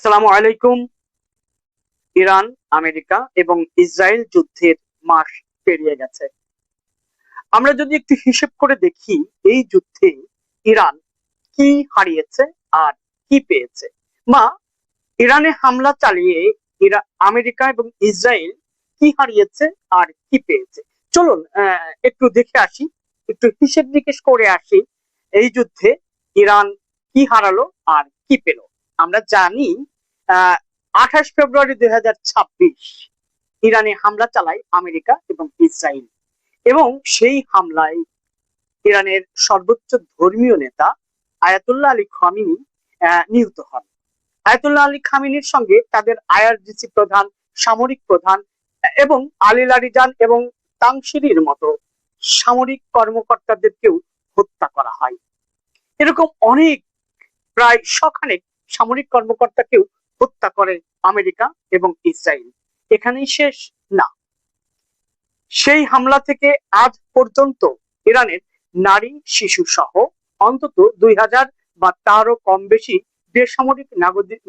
আসসালামু আলাইকুম। Iran, America এবং ইসরায়েল যুদ্ধের মাস পেরিয়ে গেছে। আমরা যদি একটু হিসেব করে দেখি, এই যুদ্ধে ইরান কি হারিয়েছে আর কি পেয়েছে, বা ইরানে হামলা চালিয়ে আমেরিকা এবং ইসরায়েল কি হারিয়েছে আর কি পেয়েছে, চলুন একটু দেখে আসি, একটু হিসেব নিকেশ করে আসি। এই যুদ্ধে ইরান কি হারালো আর কি পেল। আমরা জানি 28 ফেব্রুয়ারি 2026 ইরানে হামলা চালায় আমেরিকা এবং ইসরায়েল, এবং সেই হামলায় ইরানের সর্বোচ্চ ধর্মীয় নেতা আয়াতুল্লাহ আলী খামেনি নিহত হন। আয়াতুল্লাহ আলী খামেনির সঙ্গে তাদের আইআরজিসি প্রধান, সামরিক প্রধান এবং আলী লারিজান এবং তাংশিরির মতো সামরিক কর্মকর্তাদেরকেও হত্যা করা হয়। এরকম অনেক, প্রায় শখানেক সামরিক কর্মকর্তাকেও হত্যা করে আমেরিকা এবং ইসরায়েল। এখানেই শেষ না, সেই হামলা থেকে আজ পর্যন্ত ইরানের নারী, শিশু সহ অন্তত 2000 বা তারও কম বেশি বেসামরিক নাগরিক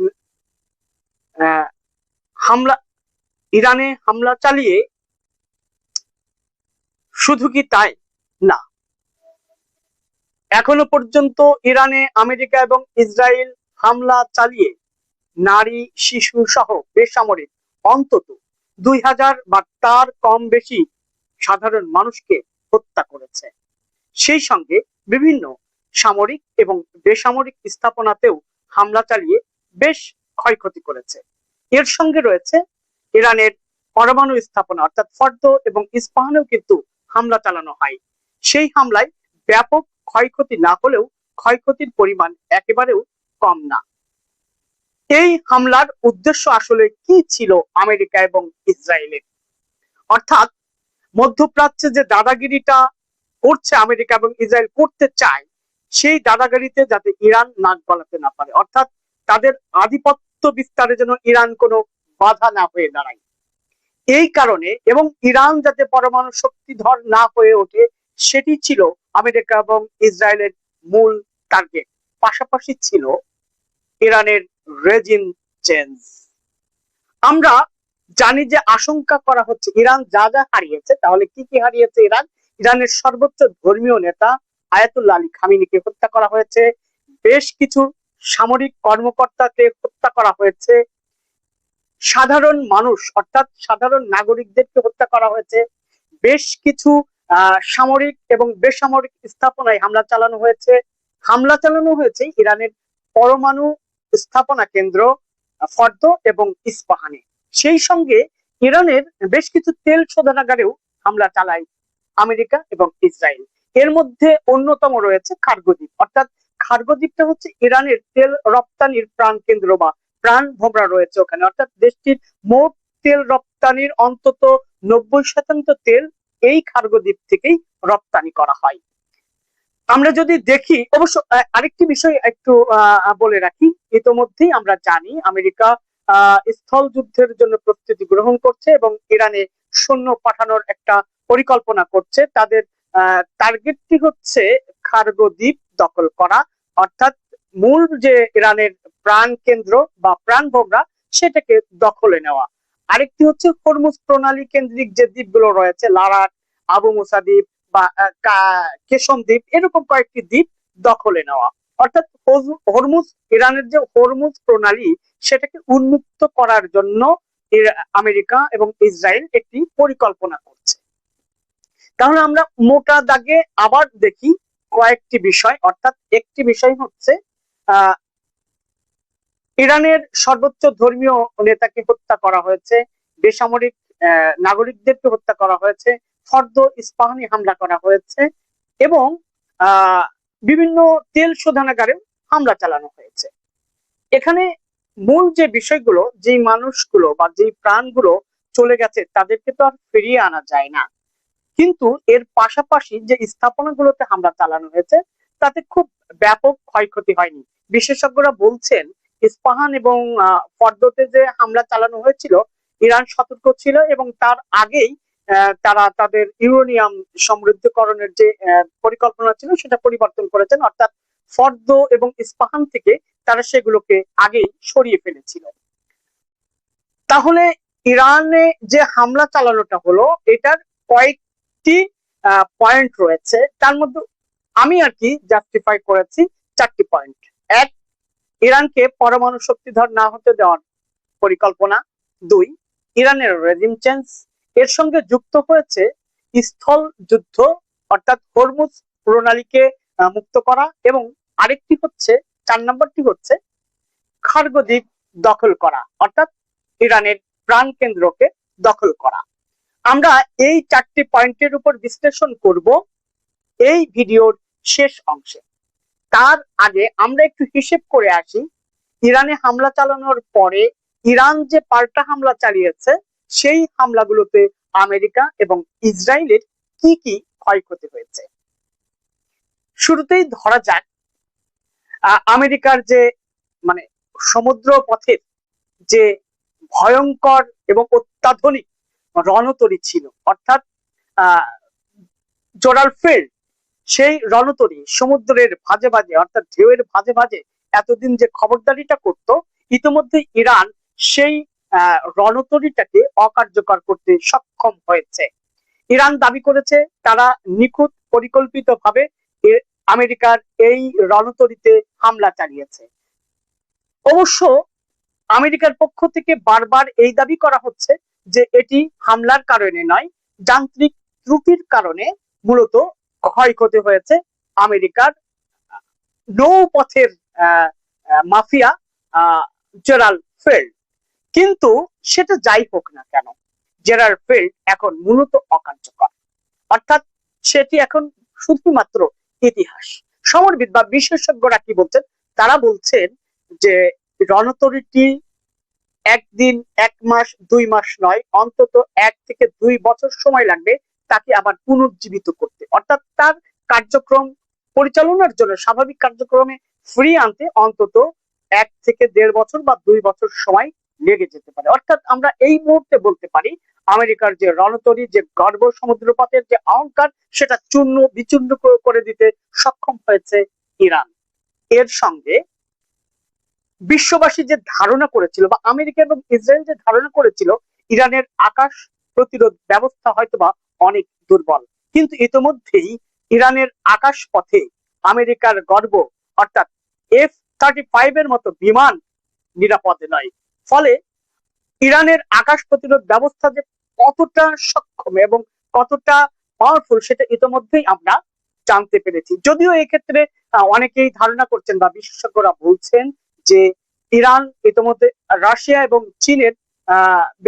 হামলা ইরানে হামলা চালিয়ে, শুধু কি তাই না, এখনো পর্যন্ত ইরানে আমেরিকা এবং ইসরায়েল হামলা চালিয়ে নারী, শিশু সহ বেসামরিক অন্তত 2000 বা তার কম বেশি সাধারণ মানুষকে হত্যা করেছে। সেই সঙ্গে বিভিন্ন সামরিক এবং বেসামরিক স্থাপনাতেও হামলা চালিয়ে বেশ ক্ষয়ক্ষতি করেছে। এর সঙ্গে রয়েছে ইরানের পরমাণু স্থাপনা অর্থাৎ ফর্দো এবং ইস্পাহানেও কিন্তু হামলা চালানো হয়। সেই হামলায় ব্যাপক ক্ষয়ক্ষতি না হলেও ক্ষয়ক্ষতির পরিমাণ একেবারেও কম না। এই হামলার উদ্দেশ্য আসলে কি ছিল আমেরিকা এবং ইসরায়েলের? অর্থাৎ মধ্যপ্রাচ্যে যে দাদাগিরিটা করছে আমেরিকা এবং ইসরায়েল, করতে চায় সেই দাদাগিরিতে যাতে ইরান নাক গলাতে না পারে, অর্থাৎ তাদের আধিপত্য বিস্তারে যেন ইরান কোনো বাধা না হয়ে দাঁড়ায়, এই কারণে, এবং ইরান যাতে পরমাণু শক্তিধর না হয়ে ওঠে, সেটি ছিল আমেরিকা এবং ইসরায়েলের মূল টার্গেট। পাশাপাশি ছিল ইরানের রেজিম চেঞ্জ। আমরা জানি যে আশঙ্কা করা হচ্ছে ইরান যা যা হারিয়েছে, তাহলে কি কি হারিয়েছে ইরান? ইরানের সর্বোচ্চ ধর্মীয় নেতা আয়াতুল্লাহ আলী খামেনিকে হত্যা করা হয়েছে, বেশ কিছু সামরিক কর্মকর্তাকে হত্যা করা হয়েছে, সাধারণ মানুষ অর্থাৎ সাধারণ নাগরিকদেরকে হত্যা করা হয়েছে, বেশ কিছু সামরিক এবং বেসামরিক স্থাপনায় হামলা চালানো হয়েছে ইরানের পরমাণু স্থাপনা কেন্দ্র ফর্দো এবং ইস্পাহানে। সেই সঙ্গে ইরানের বেশ কিছু তেল শোধনাগারেও হামলা চালায় আমেরিকা এবং ইসরায়েল। এর মধ্যে অন্যতম রয়েছে খার্গো দ্বীপ, অর্থাৎ খার্গো দ্বীপটা হচ্ছে ইরানের তেল রপ্তানির প্রাণ কেন্দ্র বা প্রাণ ভোমরা রয়েছে ওখানে, অর্থাৎ দেশটির মোট তেল রপ্তানির অন্তত 90% তেল এই খার্গো দ্বীপ থেকেই রপ্তানি করা হয়। আমরা যদি দেখি, অবশ্য আরেকটি বিষয় একটু বলে রাখি, ইতোমধ্যেই আমরা জানি আমেরিকা স্থল যুদ্ধের জন্য প্রস্তুতি গ্রহণ করছে এবং ইরানে সৈন্য পাঠানোর একটা পরিকল্পনা করছে। তাদের টার্গেটটি হচ্ছে খার্গো দ্বীপ দখল করা, অর্থাৎ মূল যে ইরানের প্রাণ কেন্দ্র বা প্রাণ ভোমরা সেটাকে দখলে নেওয়া। আরেকটি হচ্ছে হরমুজ প্রণালী কেন্দ্রিক যে দ্বীপগুলো রয়েছে, লারাট, আবু মুসা দ্বীপ বা কেশম দ্বীপ, এরকম কয়েকটি দ্বীপ দখলে নেওয়া। অর্থাৎ হরমুজ, ইরানের যে হরমুজ প্রণালী সেটাকে উন্মুক্ত করার জন্য আমেরিকা এবং ইসরায়েল একটি পরিকল্পনা করছে। তাহলে আমরা মোটা দাগে আবার দেখি কয়েকটি বিষয়, অর্থাৎ একটি বিষয় হচ্ছে ইরানের সর্বোচ্চ ধর্মীয় নেতাকে হত্যা করা হয়েছে, বেসামরিক নাগরিকদেরকে হত্যা করা হয়েছে, ফর্দো ইস্পাহানি হামলা করা হয়েছে এবং বিভিন্ন তেল শোধনাগারে হামলা চালানো হয়েছে। এখানে মূল যে বিষয়গুলো, যে মানুষগুলো বা যে প্রাণগুলো চলে গেছে তাদেরকে তো আর ফিরিয়ে আনা যায় না, কিন্তু এর পাশাপাশি যে স্থাপনাগুলোতে হামলা চালানো হয়েছে তাতে খুব ব্যাপক ক্ষয়ক্ষতি হয়নি। বিশেষজ্ঞরা বলছেন ইস্পাহান এবং ফর্দোতে যে হামলা চালানো হয়েছিল, ইরান সতর্ক ছিল এবং তার আগেই তারা তাদের ইউরেনিয়াম সমৃদ্ধকরণের যে পরিকল্পনা ছিল সেটা পরিবর্তন করেছেন, অর্থাৎ ফর্দ এবং ইস্পাহান থেকে তারা সেগুলোকে আগেই সরিয়ে ফেলেছিল। তাহলে ইরানে যে হামলা চালানোটা হলো, এটার কয়েকটি পয়েন্ট রয়েছে, তার মধ্যে আমি আর কি জাস্টিফাই করেছি 4টি পয়েন্ট। এক, ইরানকে পরমাণু শক্তিধর না হতে দেওয়ার পরিকল্পনা। 2, ইরানের রেজিম চেঞ্জ, এর সঙ্গে যুক্ত হয়েছে স্থল যুদ্ধ অর্থাৎ হরমুজ প্রণালীকে মুক্ত করা, এবং আরেকটি হচ্ছে 4 নম্বরটি হচ্ছে খার্গ দ্বীপ দখল করা অর্থাৎ ইরানের প্রাণ কেন্দ্রকে দখল করা। আমরা এই 4টি পয়েন্টের উপর বিশ্লেষণ করব এই ভিডিওর শেষ অংশে। তার আগে আমরা একটু হিসেব করে আসি, ইরানে হামলা চালানোর পরে ইরান যে পাল্টা হামলা চালিয়েছে সেই হামলাগুলোতে আমেরিকা এবং ইসরায়েলের কি কি ক্ষয়ক্ষতি হয়েছে। শুরুতেই ধরা যাক আমেরিকার যে মানে সমুদ্র পথের যে ভয়ঙ্কর এবং অত্যাধুনিক রণতরী ছিল অর্থাৎ জোরাল ফিল্ড, সেই রণতরী সমুদ্রের ভাজে ভাজে অর্থাৎ ঢেউয়ের ভাজে ভাজে এতদিন যে খবরদারিটা করত, ইতিমধ্যে ইরান সেই রণতরীটাকে অকার্যকর করতে সক্ষম হয়েছে। ইরান দাবি করেছে তারা নিখুঁত পরিকল্পিতভাবে আমেরিকার এই রণতরীতে হামলা চালিয়েছে। অবশ্য আমেরিকার পক্ষ থেকে বারবার এই দাবি করা হচ্ছে যে এটি হামলার কারণে নয়, যান্ত্রিক ত্রুটির কারণে মূলত ক্ষয়ক্ষতি হয়েছে আমেরিকার নৌপথের মাফিয়া জেরাল্ড ফিল্ড। কিন্তু সেটা যাই হোক না কেন, জেরাল্ড ফিল্ড এখন মূলত অকার্যকর, অর্থাৎ সেটি এখন শুধুমাত্র ইতিহাস। সমরবিদ বা বিশেষজ্ঞরা কি বলছেন, তারা বলছেন যে রণতরীটি 1 দিন 1 মাস 2 মাস নয়, অন্তত 1 থেকে 2 বছর সময় লাগবে তাকে আবার পুনর্জীবিত করতে, অর্থাৎ তার কার্যক্রম পরিচালনার জন্য স্বাভাবিক কার্যক্রমে ফ্রি আনতে অন্তত 1 থেকে 1.5 বছর বা 2 বছর সময় লেগে যেতে পারে। অর্থাৎ আমরা এই মুহূর্তে বলতে পারি আমেরিকার যে রণতরী, যে গর্ব সমুদ্রপথের যে অহংকার, সেটা চূর্ণ বিচূর্ণ করে দিতে সক্ষম হয়েছে ইরান। এর সঙ্গে বিশ্ববাসী যে ধারণা করেছিল বা আমেরিকা এবং ইসরায়েল যে ধারণা করেছিল ইরানের আকাশ প্রতিরোধ ব্যবস্থা হয়তোবা অনেক দুর্বল, কিন্তু ইতিমধ্যেই ইরানের আকাশ পথে আমেরিকার গর্ব অর্থাৎ F-35 এর মতো বিমান নিরাপদ নয়। ফলে ইরানের আকাশ প্রতিরোধ ব্যবস্থা যে কতটা সক্ষম এবং কতটা পাওয়ারফুল সেটা ইতিমধ্যেই আমরা জানতে পেরেছি। যদিও এক্ষেত্রে অনেকেই ধারণা করছেন বা বিশেষজ্ঞরা বলছেন যে ইরান ইতিমধ্যে রাশিয়া এবং চীনের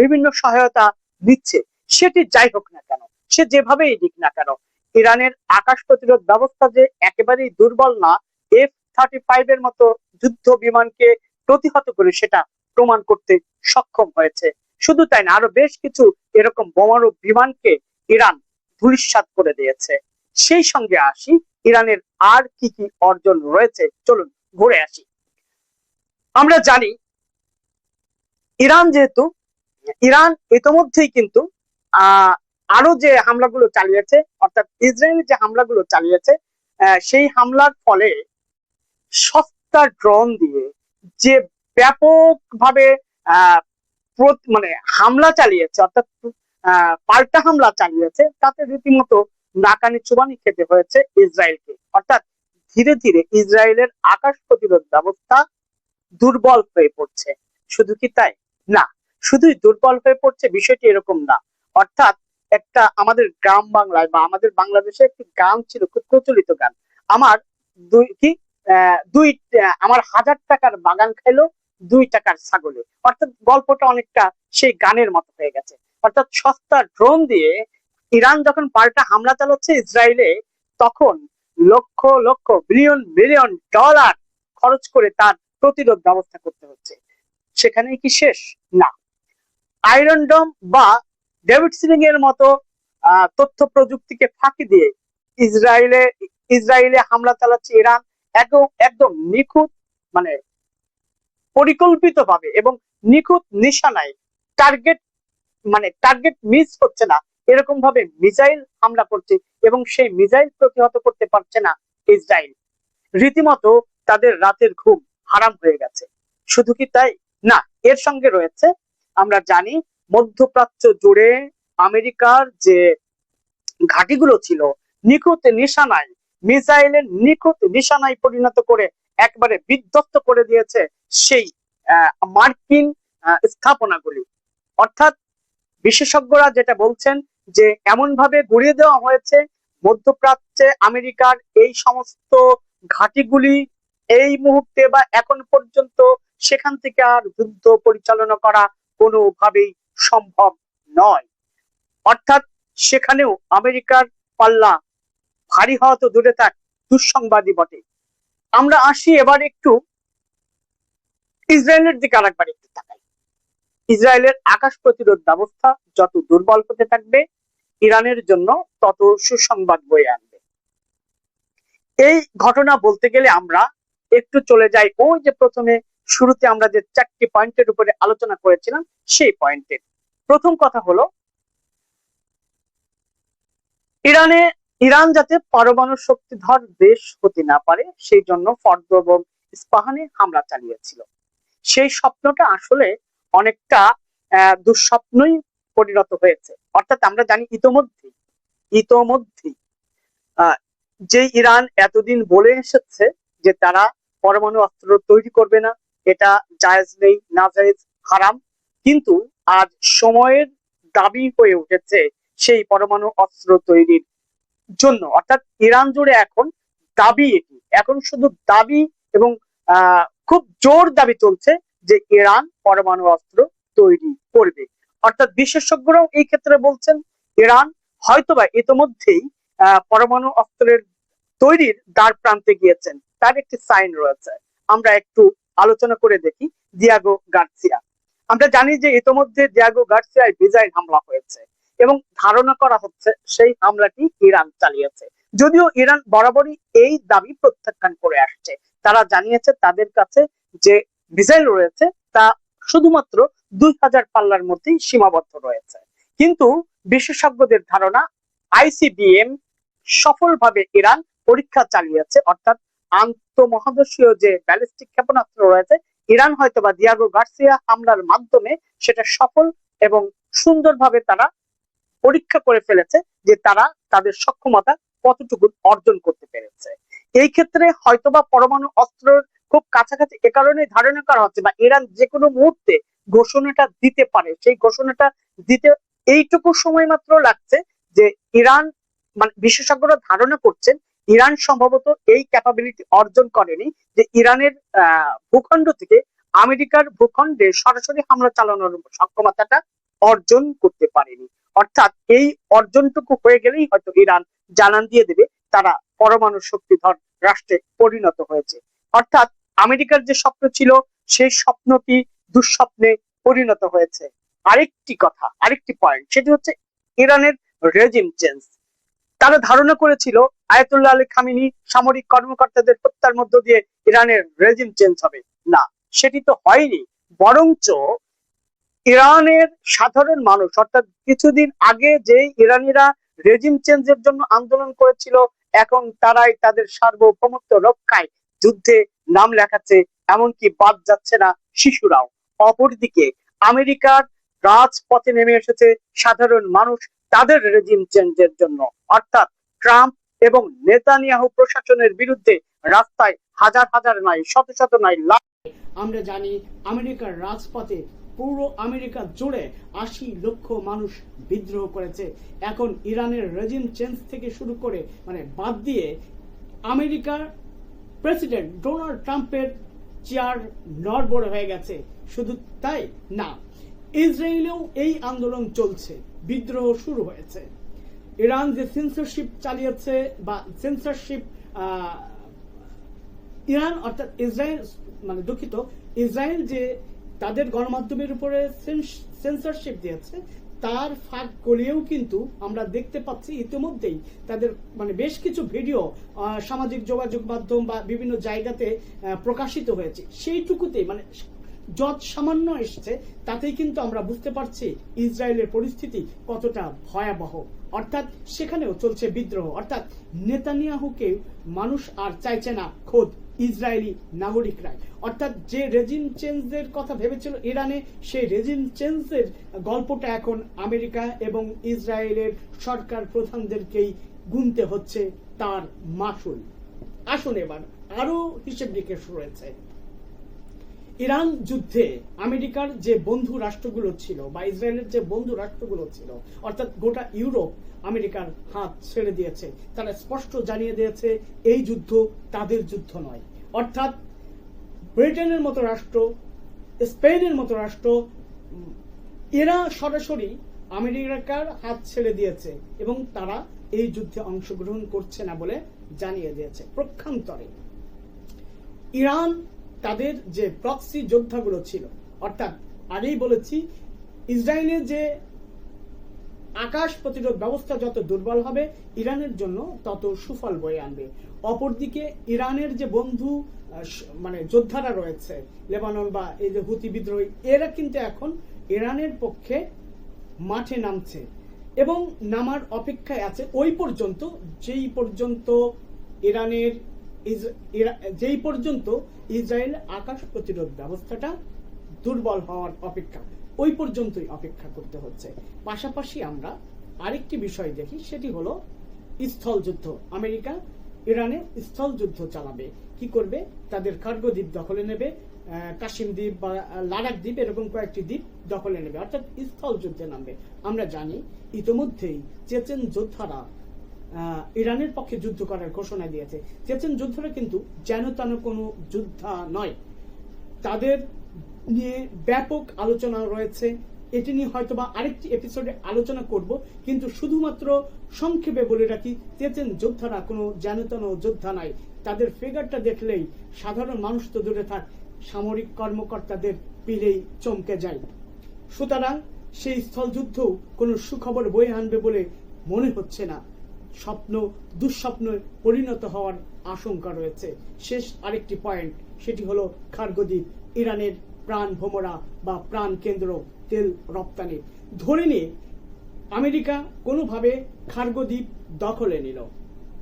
বিভিন্ন সহায়তা দিচ্ছে। সেটি যাই হোক না কেন, সে যেভাবেই দিক না কেন, ইরানের আকাশ প্রতিরোধ ব্যবস্থা যে একেবারেই দুর্বল না, F-35 এর মতো যুদ্ধ বিমানকে প্রতিহত করে সেটা প্রমাণ করতে সক্ষম হয়েছে। শুধু তাই না, আরো বেশ কিছু এরকম বোমারু বিমানকে ইরান ধূলিসাৎ করে দিয়েছে। সেই সঙ্গে আসি ইরানের আর কি কি অর্জন রয়েছে, চলুন ঘুরে আসি। আমরা জানি ইরান ইতিমধ্যেই কিন্তু আরো যে হামলাগুলো চালিয়েছে অর্থাৎ ইসরায়েল যে হামলাগুলো চালিয়েছে, সেই হামলার ফলে সস্তা ড্রোন দিয়ে যে ব্যাপকভাবে মানে হামলা চালিয়েছে অর্থাৎ পাল্টা হামলা চালিয়েছে, তাতে রীতিমতো নাকানি চুবানি খেতে হয়েছে ইসরায়েলকে। অর্থাৎ ধীরে ধীরে ইসরায়েলের আকাশ প্রতিরোধ ব্যবস্থা দুর্বল হয়ে পড়ছে। শুধু কি তাই না, শুধুই দুর্বল হয়ে পড়ছে বিষয়টি এরকম না। অর্থাৎ একটা আমাদের গ্রাম বাংলায় বা আমাদের বাংলাদেশে একটি গান ছিল, খুব প্রচলিত গান, আমার আমার 1000 টাকার বাগান খাইলো 2 টাকার ছাগলে। অর্থাৎ গল্পটা অনেকটা সেই গানের মতো হয়ে গেছে। অর্থাৎ সস্তা ড্রোন দিয়ে ইরান যখন পাল্টা হামলা চালাচ্ছে ইসরায়েলে, তখন lakh lakh billion billion dollar খরচ করে তার প্রতিরোধ ব্যবস্থা করতে হচ্ছে। সেখানেই কি শেষ? না। আয়রন ডোম বা ডেভিড সিলিং এর মতো তথ্য প্রযুক্তিকে ফাঁকি দিয়ে ইসরায়েলে হামলা চালাচ্ছে ইরান, একদম নিখুঁত মানে পরিকল্পিতভাবে এবং নিখুঁত নিশানায় টার্গেট মিস হচ্ছে না এরকম ভাবে মিসাইল হামলা করছে এবং সেই মিসাইল প্রতিহত করতে পারছে না ইসরায়েল। রীতিমতো তাদের রাতের ঘুম হারাম হয়ে গেছে। শুধু কি তাই না, এর সঙ্গে রয়েছে, আমরা জানি মধ্যপ্রাচ্য জুড়ে আমেরিকার যে ঘাঁটিগুলো ছিল নিখুঁত নিশানায়, মিসাইলের নিখুঁত নিশানায় পরিণত করে একবারে বিধ্বস্ত করে দিয়েছে সেই মার্কিন স্থাপনাগুলি। অর্থাৎ বিশেষজ্ঞরা যেটা বলছেন যে এমন ভাবে গুড়িয়ে দেওয়া হয়েছে মধ্যপ্রাচ্যে আমেরিকার এই সমস্ত ঘাঁটিগুলি এই মুহূর্তে বা এখন পর্যন্ত সেখান থেকে আর যুদ্ধ পরিচালনা করা কোনোভাবেই সম্ভব নয়। অর্থাৎ সেখানেও আমেরিকার পাল্লা ভারী হওয়া তো দূরে থাক, দুঃসংবাদই বটে। আমরা আসি এবার একটু ইসরায়েলের দিকে আরেকবার একটু তাকাই। ইসরায়েলের আকাশ প্রতিরোধ ব্যবস্থা যত দুর্বল হতে থাকবে, ইরানের জন্য তত সুসংবাদ বয়ে আনবে। এই ঘটনা বলতে গেলে আমরা একটু চলে যাই ওই যে প্রথমে শুরুতে আমরা যে 4টি পয়েন্টের উপরে আলোচনা করেছিলাম সেই পয়েন্টের। প্রথম কথা হলো ইরান যাতে পরমাণু শক্তিধর দেশ হতে না পারে সেই জন্য ফর্দ এবং ইস্পাহানে হামলা চালিয়েছিল। সেই স্বপ্নটা আসলে অনেকটা দুঃস্বপ্নই পরিণত হয়েছে। অর্থাৎ আমরা জানি ইতোমধ্যেই যে ইরান এতদিন বলে এসেছে যে তারা পরমাণু অস্ত্র তৈরি করবে না, এটা জায়েজ নেই, নাজায়েজ, হারাম, কিন্তু আজ সময়ের দাবি হয়ে উঠেছে সেই পরমাণু অস্ত্র তৈরির জন্য। অর্থাৎ ইরান জুড়ে এখন দাবি, এখন শুধু দাবি এবং খুব জোর দাবি চলছে যে ইরান পরমাণু অস্ত্র তৈরি করবে। অর্থাৎ বিশেষজ্ঞরাও এই ক্ষেত্রে বলছেন ইরান হয়তোবা ইতিমধ্যেই পরমাণু অস্ত্রের তৈরির দ্বার প্রান্তে গিয়েছেন, তার একটি সাইন রয়েছে। আমরা একটু আলোচনা করে দেখি দিয়াগো গার্সিয়া। আমরা জানি যে ইতিমধ্যে দিয়াগো গার্সিয়ায় মিসাইল হামলা হয়েছে এবং ধারণা করা হচ্ছে সেই হামলাটি ইরান চালিয়েছে। যদিও ইরান বরাবরই এই দাবি প্রত্যাখ্যান করে আসছে। তারা জানিয়েছে তাদের কাছে যে মিসাইল রয়েছে তা শুধুমাত্র 2000 পাল্লার মধ্যেই সীমাবদ্ধ রয়েছে। কিন্তু বিশেষজ্ঞদের ধারণা আইসিবিএম সফলভাবে ইরান পরীক্ষা চালিয়েছে। অর্থাৎ আন্তঃমহাদেশীয় যে ব্যালিস্টিক ক্ষেপণাস্ত্র রয়েছে, ইরান হয়তোবা দিয়াগো গার্সিয়া হামলার মাধ্যমে সেটা সফল এবং সুন্দরভাবে তারা পরীক্ষা করে ফেলেছে যে তারা তাদের সক্ষমতা কতটুকু অর্জন করতে পেরেছে। এই ক্ষেত্রে হয়তোবা পরমাণু অস্ত্রের খুব কাছাকাছি এ কারণে ধারণা করা হচ্ছে বা ইরান যে কোনো মুহূর্তে ঘোষণাটা দিতে পারে। সেই ঘোষণাটা দিতে এইটুকু সময় মাত্র লাগছে যে ইরান, মানে বিশেষজ্ঞরা ধারণা করছেন ইরান সম্ভবত এই ক্যাপাবিলিটি অর্জন করেনি যে ইরানের ভূখণ্ড থেকে আমেরিকার ভূখণ্ডে সরাসরি হামলা চালানোর সক্ষমতাটা অর্জন করতে পারেনি। অর্থাৎ এই অর্জনটুকু হয়ে গেলেই হয়তো ইরান জানান দিয়ে দেবে তারা পরমাণু শক্তিধর রাষ্ট্রে পরিণত হয়েছে। অর্থাৎ আমেরিকার যে স্বপ্ন ছিল সেই স্বপ্নটি দুঃস্বপ্নে পরিণত হয়েছে। আরেকটি পয়েন্ট, সেটি হচ্ছে ইরানের রেজিম চেঞ্জ। তারা ধারণা করেছিল আয়াতুল্লাহ আলী খামেনি সামরিক কর্মকর্তাদের হত্যার মধ্য দিয়ে ইরানের রেজিম চেঞ্জ হবে। না, সেটি তো হয়নি, বরঞ্চ ইরানের সাধারণ মানুষ, অর্থাৎ কিছুদিন আগে যে ইরানিরা রেজিম চেঞ্জের জন্য আন্দোলন করেছিল, এখন তারাই তাদের সার্বভৌমত্ব রক্ষায় যুদ্ধে নাম লেখাচ্ছে, এমনকি বাদ যাচ্ছে না শিশুরাও। অপরদিকে আমেরিকার রাজপথে নেমে এসেছে সাধারণ মানুষ তাদের রেজিম চেঞ্জের জন্য। অর্থাৎ ট্রাম্প এবং নেতানিয়াহু প্রশাসনের বিরুদ্ধে রাস্তায় হাজার হাজার নয়, শত শত নয়, লাখ, আমরা জানি আমেরিকার রাজপথে পুরো আমেরিকা জুড়ে 80 লক্ষ মানুষ বিদ্রোহ করেছে। এখন ইরানের রেজিম চেঞ্জ থেকে শুরু করে মানে বাদ দিয়ে আমেরিকার প্রেসিডেন্ট ডোনাল্ড ট্রাম্পের চেয়ার নড়বড়ে হয়ে গেছে। শুধু তাই না, ইসরায়েলেও এই আন্দোলন চলছে, বিদ্রোহ শুরু হয়েছে। ইরান যে সেন্সরশিপ চালিয়েছে বা সেন্সরশিপ ইরান অর্থাৎ ইসরায়েল, মানে দুঃখিত, ইসরায়েল যে তাদের গণমাধ্যমের উপরে সেন্সরশিপ দিয়েছে তার ফাঁক গলিয়েও কিন্তু আমরা দেখতে পাচ্ছি ইতিমধ্যেই তাদের মানে বেশ কিছু ভিডিও সামাজিক যোগাযোগ মাধ্যম বা বিভিন্ন জায়গাতে প্রকাশিত হয়েছে। সেইটুকুতেই মানে যত সামান্য এসছে তাতেই কিন্তু আমরা বুঝতে পারছি ইসরায়েলের পরিস্থিতি কতটা ভয়াবহ। অর্থাৎ সেখানেও চলছে বিদ্রোহ, অর্থাৎ নেতানিয়াহুকে মানুষ আর চাইছে না, খোদ ইসরায়েলি নাগরিকরাই। অর্থাৎ যে রেজিম চেঞ্জের কথা ভেবেছিল ইরানে, সেই রেজিম চেঞ্জের গল্পটা এখন আমেরিকা এবং ইসরায়েলের সরকার প্রধানদেরকেই গুনতে হচ্ছে তার মাসুল। আসুন এবার আরো হিসেব নিকেশ রয়েছে। ইরান যুদ্ধে আমেরিকার যে বন্ধু রাষ্ট্রগুলো ছিল বা ইসরায়েলের যে বন্ধু রাষ্ট্রগুলো ছিল, অর্থাৎ গোটা ইউরোপ আমেরিকার হাত ছেড়ে দিয়েছে। তারা স্পষ্ট জানিয়ে দিয়েছে এই যুদ্ধ তাদের যুদ্ধ নয়। অর্থাৎ ব্রিটেনের মতো রাষ্ট্র, স্পেনের মতো রাষ্ট্র, এরা সরাসরি আমেরিকার হাত ছেড়ে দিয়েছে এবং তারা এই যুদ্ধে অংশগ্রহণ করছে না বলে জানিয়ে দিয়েছে। প্রক্ষান্তরে ইরান তাদের যে প্রক্সি যোদ্ধাগুলো ছিল, অর্থাৎ আগেই বলেছি ইসরায়েলের যে আকাশ প্রতিরোধ ব্যবস্থা যত দুর্বল হবে ইরানের জন্য তত সুফল বয়ে আনবে। অপরদিকে ইরানের যে বন্ধু যোদ্ধারা রয়েছে লেবানন বা এই যে হুতি বিদ্রোহী, এরা কিন্তু এখন ইরানের পক্ষে মাঠে নামছে এবং নামার অপেক্ষায় আছে ওই পর্যন্ত যেই পর্যন্ত ইসরায়েল আকাশ প্রতিরোধ ব্যবস্থাটা দুর্বল হওয়ার অপেক্ষা, ওই পর্যন্তই অপেক্ষা করতে হচ্ছে। পাশাপাশি আমরা আরেকটি বিষয় দেখি, সেটি হলো স্থল যুদ্ধ। আমেরিকা ইরানে স্থল যুদ্ধ চালাবে। কি করবে? তাদের কার্গো দ্বীপ দখলে নেবে, কাশিম দ্বীপ বা লাদাখ দ্বীপ, এরকম কয়েকটি দ্বীপ দখলে নেবে, অর্থাৎ স্থল যুদ্ধে নামবে। আমরা জানি ইতিমধ্যেই চেচেন যোদ্ধারা ইরানের পক্ষে যুদ্ধ করার ঘোষণা দিয়েছে। চেচেন যোদ্ধারা কিন্তু যেন তেন কোনো যোদ্ধা নয়, তাদের নিয়ে ব্যাপক আলোচনা রয়েছে। এটি নিয়ে হয়তোবা আরেকটি এপিসোডে আলোচনা করব, কিন্তু শুধুমাত্র সংক্ষেপে বলে রাখি, চেচেন যোদ্ধারা কোনো যেন তেন যোদ্ধা নয়। তাদের ফিগারটা দেখলেই সাধারণ মানুষ তো দূরে থাক, সামরিক কর্মকর্তাদের পিলেই চমকে যায়। সুতরাং সেই স্থল যুদ্ধ কোনো সুখবর বয়ে আনবে বলে মনে হচ্ছে না। স্বপ্ন দুঃস্বপ্নে পরিণত হওয়ার আশঙ্কা রয়েছে। শেষ আরেকটি পয়েন্ট, সেটি হলো কার্গো দ্বীপ, ইরানের প্রাণ ভোমরা বা প্রাণ কেন্দ্র তেল রপ্তানি। ধরে নিয়ে আমেরিকা কোনোভাবে কার্গো দ্বীপ দখলে নিল,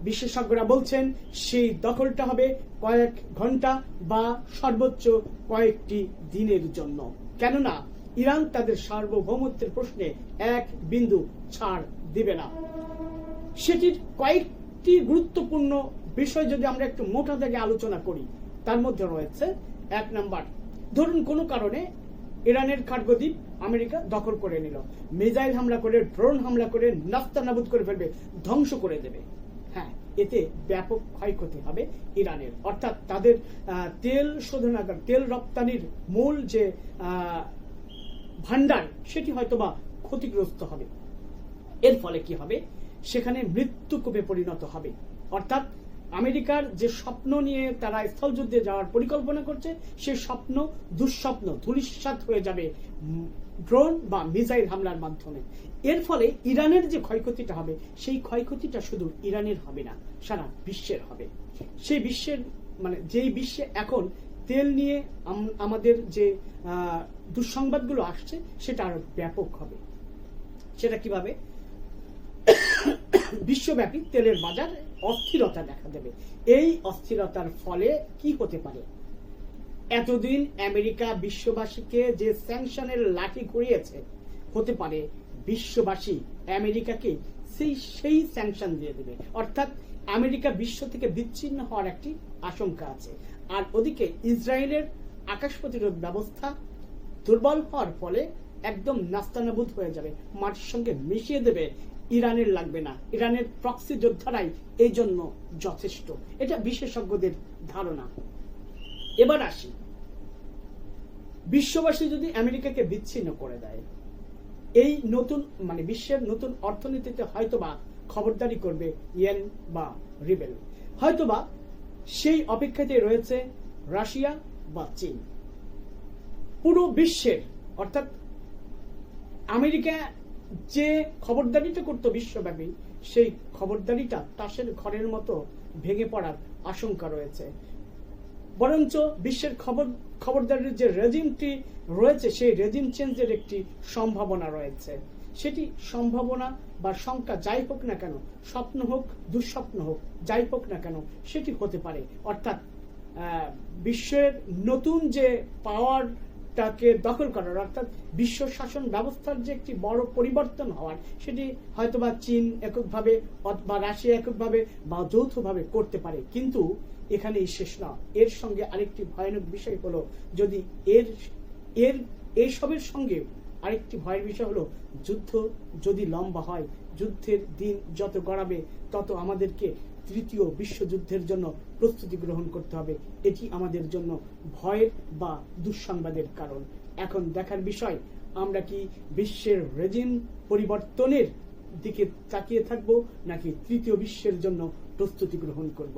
বিশেষজ্ঞরা বলছেন সেই দখলটা হবে কয়েক ঘন্টা বা সর্বোচ্চ কয়েকটি দিনের জন্য। কেননা ইরান তাদের সার্বভৌমত্বের প্রশ্নে এক বিন্দু ছাড় দিবে না। সেটির কয়েকটি গুরুত্বপূর্ণ বিষয় যদি আমরা একটু মোটা দাগে আলোচনা করি, তার মধ্যে রয়েছে 1 নাম্বার, ধরুন কোনো কারণে ইরানের কার্গো দ্বীপ আমেরিকা দখল করে নিল, মিসাইল হামলা করে, ড্রোন হামলা করে নাস্তানাবুদ করে ফেলবে, ধ্বংস করে দেবে। হ্যাঁ, এতে ব্যাপক ক্ষয়ক্ষতি হবে ইরানের, অর্থাৎ তাদের তেল শোধনাগার, তেল রপ্তানির মূল যে ভান্ডার, সেটি হয়তোবা ক্ষতিগ্রস্ত হবে। এর ফলে কি হবে? সেখানে মৃত্যুকূপে পরিণত হবে। অর্থাৎ আমেরিকার যে স্বপ্ন নিয়ে তারা স্থলযুদ্ধে যাওয়ার পরিকল্পনা করছে, সেই স্বপ্ন দুঃস্বপ্ন, ধূলিসাৎ হয়ে যাবে ড্রোন বা মিসাইল হামলার মাধ্যমে। এর ফলে ইরানের যে ক্ষয়ক্ষতিটা হবে, সেই ক্ষয়ক্ষতিটা শুধু ইরানের হবে না, সারা বিশ্বের হবে। সেই বিশ্বের যেই বিশ্বে এখন তেল নিয়ে আমাদের যে দুঃসংবাদগুলো আসছে, সেটা আরো ব্যাপক হবে। সেটা কিভাবে? বিশ্বব্যাপী তেলের বাজার অস্থিরতা দেখা দেবে। এই অস্থিরতার ফলে কি হতে পারে? এতদিন আমেরিকা বিশ্ববাসীকে যে স্যাংশনের লাঠি ঘুরিয়েছে, হতে পারে বিশ্ববাসী আমেরিকাকে সেই স্যাংশন দিয়ে দেবে। অর্থাৎ আমেরিকা বিশ্ব থেকে বিচ্ছিন্ন হওয়ার একটি আশঙ্কা আছে। আর ওদিকে ইসরায়েলের আকাশ প্রতিরোধ ব্যবস্থা দুর্বল হওয়ার ফলে একদম নাস্তানাবুদ হয়ে যাবে, মাটির সঙ্গে মিশিয়ে দেবে। ইরানের লাগবে না, ইরানের প্রক্সি যোদ্ধারাই এই জন্য যথেষ্ট, এটা বিশেষজ্ঞদের ধারণা। এবার আসি, বিশ্ববাসী যদি আমেরিকাকে বিচ্ছিন্ন করে দেয়, এই নতুন বিশ্বের নতুন অর্থনীতিতে হয়তোবা খবরদারি করবে ইয়েন বা রিবেল। হয়তোবা সেই অপেক্ষাতে রয়েছে রাশিয়া বা চীন। পুরো বিশ্বের, অর্থাৎ আমেরিকা যে খবরদারিটা করত বিশ্বব্যাপী, সেই খবরদারিটা তাসের ঘরের মতো ভেঙে পড়ার আশঙ্কা রয়েছে। বরঞ্চ বিশ্বের খবরদারির যে রেজিমটি রয়েছে সেই রেজিম চেঞ্জের একটি সম্ভাবনা রয়েছে। সেটি সম্ভাবনা বা শঙ্কা যাই হোক না কেন, স্বপ্ন হোক দুঃস্বপ্ন হোক, যাই হোক না কেন সেটি হতে পারে। অর্থাৎ বিশ্বের নতুন যে পাওয়ারটাকে দখল করার, অর্থাৎ বিশ্ব শাসন ব্যবস্থার যে একটি বড় পরিবর্তন হওয়ার, সেটি হয়তোবা চীন এককভাবে বা রাশিয়া এককভাবে বা যৌথভাবে করতে পারে। কিন্তু এখানেই শেষ না, এর সঙ্গে আরেকটি ভয়ানক বিষয় হলো, যদি এইসবের সঙ্গে আরেকটি ভয়ের বিষয় হলো যুদ্ধ যদি লম্বা হয়, যুদ্ধের দিন যত গড়াবে তত আমাদেরকে তৃতীয় বিশ্বযুদ্ধের জন্য প্রস্তুতি গ্রহণ করতে হবে। এটি আমাদের জন্য ভয়ের বা দুঃসংবাদের কারণ। এখন দেখার বিষয়, আমরা কি বিশ্বের রেজিম পরিবর্তনের দিকে তাকিয়ে থাকবো নাকি তৃতীয় বিশ্বের জন্য প্রস্তুতি গ্রহণ করব।